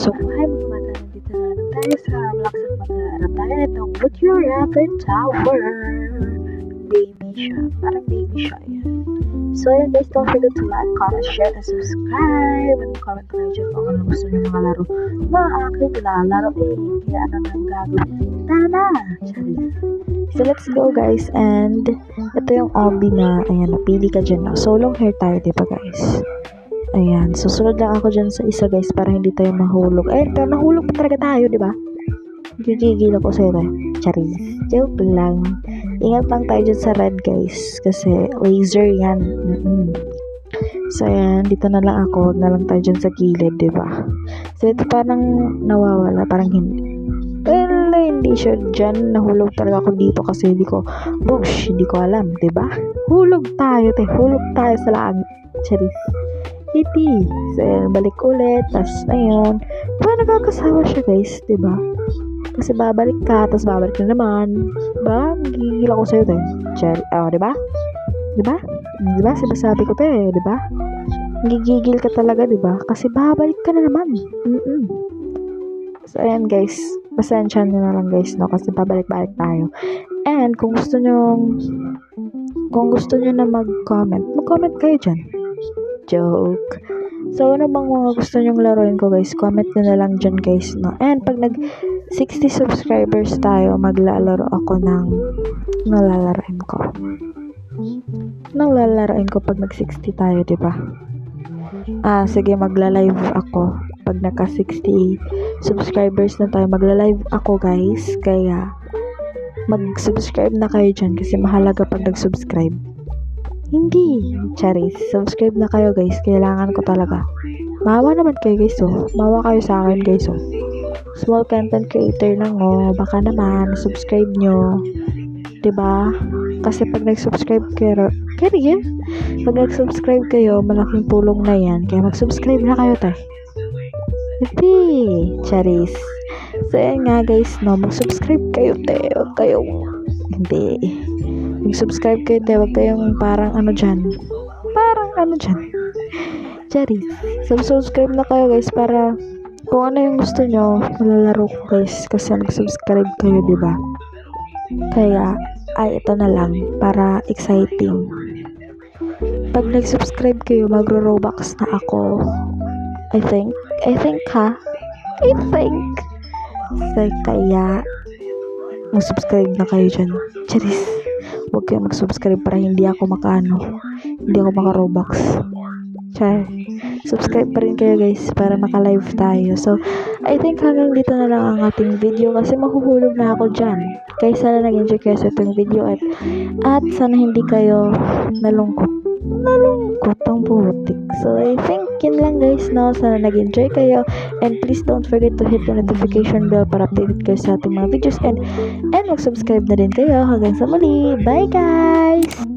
So, hi mga bata, nandito na naman tayo sa vlog at mag-aarap tayo itong Would You Rather Tower baby siya, parang baby siya yan. So yun guys, don't forget to like, comment, share, and subscribe, and comment kayo dyan kung ano gusto nyo mga laro na aking lalaro kaya ano nang gagawin, tara na! So let's go guys, and ito yung hobby na, ayan, napili ka dyan na, so long hair tayo diba guys. Ayan, susunod lang ako dyan sa isa guys para hindi tayo mahulog. Ayun, pero nahulog pa talaga tayo, di ba? Gigigil ako sa'yo tayo. Charis. Joke lang. Ingat lang tayo dyan sa red guys. Kasi laser yan. So ayan, dito na lang ako. Huwag na lang tayo dyan sa gilid, di ba? So ito parang nawawala. Parang hindi. Well, hindi siya dyan. Nahulog talaga ako dito kasi hindi ko alam, di ba? Hulog tayo, te. Hulog tayo sa langit. Charis. Hindi. So, balik ulit. Tapos, ayun. Diba, nakakasawa siya, guys? Diba? Kasi babalik ka, tapos babalik na naman. Diba? Gigil ako sa'yo, tayo. Diba? Diba? Diba? Sinasabi ko, tayo, diba? Gigigil ka talaga, diba? Kasi babalik ka na naman. So, ayan, guys. Pasensya nyo na lang, guys, no? Kasi babalik-balik tayo. And, kung gusto nyo na mag-comment kayo dyan. Joke. So, ano bang mga gusto nyong laruin ko guys? Comment nyo na lang dyan guys, no? And pag nag 60 subscribers tayo, maglalaro ako ng lalaroin ko pag nag 60 tayo, diba? Sige, magla-live ako pag naka 60 subscribers na tayo. Magla-live ako guys, kaya mag-subscribe na kayo dyan kasi mahalaga pag nag-subscribe. Hindi, Charis. Subscribe na kayo guys. Kailangan ko talaga. Mawa naman kayo guys, oh. Mawa kayo sa akin guys, oh. Small content creator lang, oh. Baka naman, subscribe nyo. Diba? Kasi pag nag-subscribe kayo, pag nag-subscribe kayo, malaking tulong na yan. Kaya mag-subscribe na kayo, tayo. Hindi, Charis. So, yan nga guys, no. Mag-subscribe kayo, tayo. Huwag kayong, hindi. Mag-subscribe kayo, tayo. Huwag kayong parang ano dyan. Charis. Subscribe na kayo guys para kung ano yung gusto nyo, malalaro ko guys. Kasi nag-subscribe kayo, diba? Kaya, ito na lang. Para exciting. Pag nag-subscribe kayo, magro-robux na ako. I think. So, kaya, mag-subscribe na kayo dyan. Charis. Huwag kayo mag-subscribe para hindi ako maka-robux. Subscribe pa rin kayo guys para maka-live tayo. So, I think hanggang dito na lang ang ating video kasi mahuhulog na ako dyan. Kaya sana nag-enjoy kayo sa itong video at sana hindi kayo nalungkot ang butik. So, I think yun lang guys, no? Sana nag-enjoy kayo and please don't forget to hit the notification bell para updated kayo sa ating mga videos and mag-subscribe na din kayo. Hanggang sa muli. Bye guys!